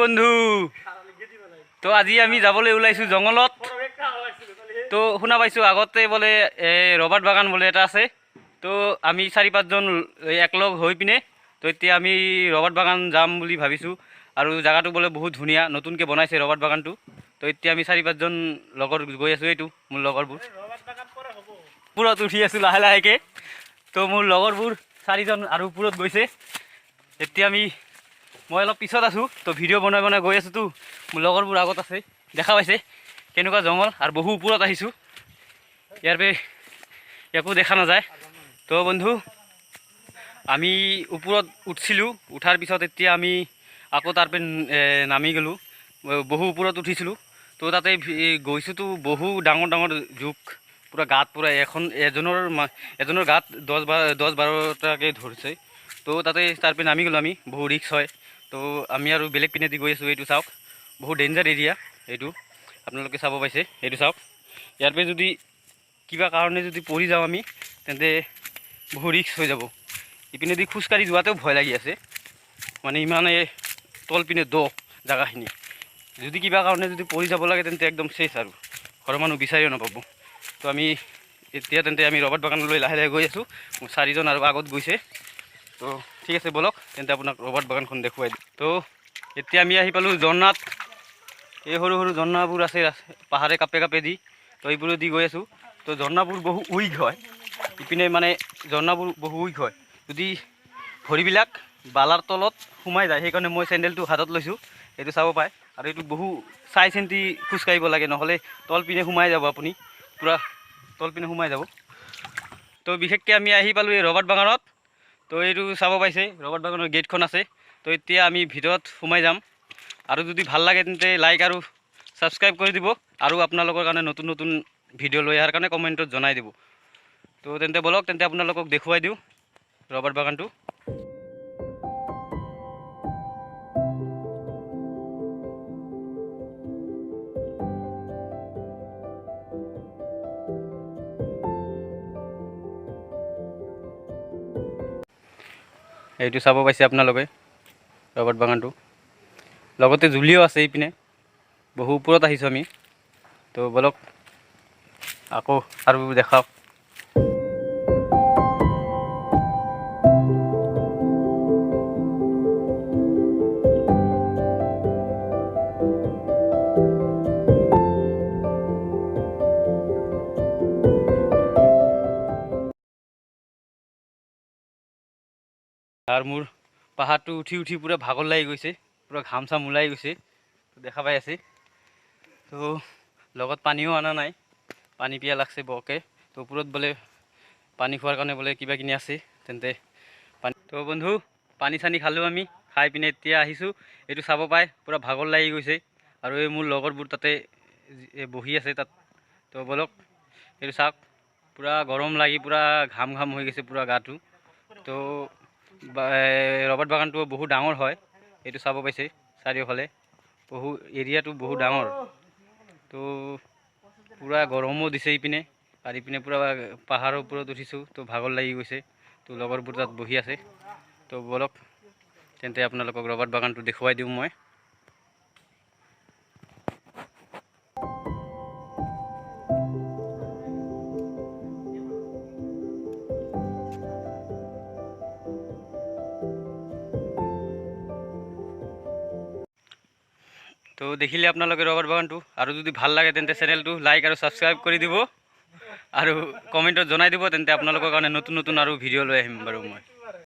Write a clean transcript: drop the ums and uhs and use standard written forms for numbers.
বন্ধু তো আজি আমি যাবলৈ ওলাইছো জঙ্গলত। তো শুনা পাইছো আগতে বোলে ৰবাৰ্ট বাগান বোলে এটা আছে। তো আমি 4-5জন একলগ হৈ পিনে তো এতিয়া আমি ৰবাৰ্ট বাগান যাম বুলি ভাবিছো। আৰু জায়গাটো বোলে বহুত ধুনীয়া, নতুনকৈ বনাইছে ৰবাৰ্ট বাগানটো। তো এতিয়া আমি 4-5জন লগৰ গৈ আছো। এইটো মোৰ লগৰবোৰ পুৰত উঠি আছো লাহে লাহেকৈ। তো মোৰ লগৰবোৰ 4জন আৰু পুৰত গৈছে। এতিয়া মই অলপ পিছত আছোঁ। তো ভিডিঅ' বনাই বনাই গৈ আছোঁ। তো মোৰ লগৰবোৰ আগত আছে, দেখা পাইছে কেনেকুৱা জংঘল আৰু বহু ওপৰত আহিছোঁ। ইয়াৰ পৰা একো দেখা নাযায়। তো বন্ধু আমি ওপৰত উঠিছিলোঁ, উঠাৰ পিছত এতিয়া আমি আকৌ তাৰ পৰা নামি গ'লোঁ। বহু ওপৰত উঠিছিলোঁ। তো তাতে গৈছোঁ। তো বহু ডাঙৰ ডাঙৰ জোক পূৰা গাত পূৰা এজনৰ গাত 10-12টাকৈ ধৰিছে। তো তাতে তাৰ পৰা নামি গ'লোঁ আমি। বহু ৰিক্স হয়। তো আমি আৰু বেলেগ পিনেদি গৈ আছোঁ। এইটো চাওক, বহুত ডেঞ্জাৰ এৰিয়া এইটো, আপোনালোকে চাব পাইছে। এইটো চাওক, ইয়াৰ পৰা যদি কিবা কাৰণে যদি পৰি যাওঁ আমি, তেন্তে বহু ৰিক্স হৈ যাব। ইপিনেদি খোজকাঢ়ি যোৱাতেও ভয় লাগি আছে, মানে ইমানে তল পিনে দ জেগাখিনি। যদি কিবা কাৰণে যদি পৰি যাব লাগে তেন্তে একদম চেচ আৰু ঘৰৰ মানুহ বিচাৰিও নাপাব। তো আমি এতিয়া তেন্তে আমি ৰবাৰ্ট বাগানলৈ লাহে লাহে গৈ আছোঁ। মোৰ 4জন আৰু আগত গৈছে। তো ঠিক আছে, ব'লক তেন্তে আপোনাক ৰবাৰ্ট বাগানখন দেখুৱাই দিওঁ। তো এতিয়া আমি আহি পালোঁ ঝৰ্ণাত। এই সৰু সৰু ঝৰ্ণাবোৰ আছে পাহাৰে কাপে কাপে দি। তো এইবোৰেদি গৈ আছোঁ। তো ঝৰ্ণাবোৰ বহু উইক হয়, ইপিনে মানে ঝৰ্ণাবোৰ বহু উইক হয়। যদি ভৰিবিলাক বালাৰ তলত সোমাই যায়, সেইকাৰণে মই চেণ্ডেলটো হাতত লৈছোঁ। এইটো চাব পায়। আৰু এইটো বহু চাই চিন্তি খোজকাঢ়িব লাগে, নহ'লে তল পিনে সোমাই যাব, আপুনি পূৰা তল পিনে সোমাই যাব। তো বিশেষকৈ আমি আহি পালোঁ এই ৰবাৰ্ট বাগানত। তো এইটো চাব পাইছে, ৰবাৰ্ট বাগানৰ গেটখন আছে। তো এতিয়া আমি ভিতৰত সোমাই যাম। আৰু যদি ভাল লাগে তেন্তে লাইক আৰু ছাবস্ক্ৰাইব কৰি দিব। আৰু আপোনালোকৰ কাৰণে নতুন নতুন ভিডিঅ' লৈ অহাৰ কাৰণে কমেণ্টত জনাই দিব। তো তেন্তে ব'লক, তেন্তে আপোনালোকক দেখুৱাই দিওঁ ৰবাৰ্ট বাগানটো। এইটো চাব পাইছে আপোনালোকে ৰবাৰ্ট বাগানটো, লগতে জুলিও আছে এইপিনে। বহু ওপৰত আহিছোঁ আমি। তো ব'লক আকৌ আৰু দেখাওক। আৰু মোৰ পাহাৰটো উঠি উঠি পূৰা ভাগৰ লাগি গৈছে, পূৰা ঘাম চাম ওলাই গৈছে। দেখা পাই আছে। তো লগত পানীও অনা নাই, পানী পিয়াহ লাগছে বৰকৈ। তো ওপৰত বোলে পানী খোৱাৰ কাৰণে বোলে কিবা কিনি আছে, তেন্তে পানী। তো বন্ধু পানী চানী খালোঁ আমি, খাই পিনে এতিয়া আহিছোঁ। এইটো চাব পায় পূৰা ভাগৰ লাগি গৈছে। আৰু এই মোৰ লগৰবোৰ তাতে বহি আছে তাত। তো ব'লক এইটো চাওক, পূৰা গৰম লাগি পূৰা ঘাম ঘাম হৈ গৈছে পূৰা গাটো। তো ৰবাৰ্ট বাগানটো বহুত ডাঙৰ হয়, এইটো চাব পাইছে চাৰিওফালে। এৰিয়াটো বহুত ডাঙৰ। তো পূৰা গৰমো দিছে ইপিনে, আৰু ইপিনে পূৰা পাহাৰৰ ওপৰত উঠিছোঁ। তো ভাগৰ লাগি গৈছে। তো লগৰবোৰ তাত বহি আছে। তো ব'লক তেন্তে আপোনালোকক ৰবাৰ্ট বাগানটো দেখুৱাই দিওঁ মই। তো দেখিলে আপোনালোকে ৰবাৰ্ট বাগানটো। আৰু যদি ভাল লাগে তেন্তে চেনেলটো লাইক আৰু ছাবস্ক্ৰাইব কৰি দিব, আৰু কমেণ্টত জনাই দিব। তেন্তে আপোনালোকৰ কাৰণে নতুন নতুন আৰু ভিডিঅ' লৈ আহিম বাৰু মই।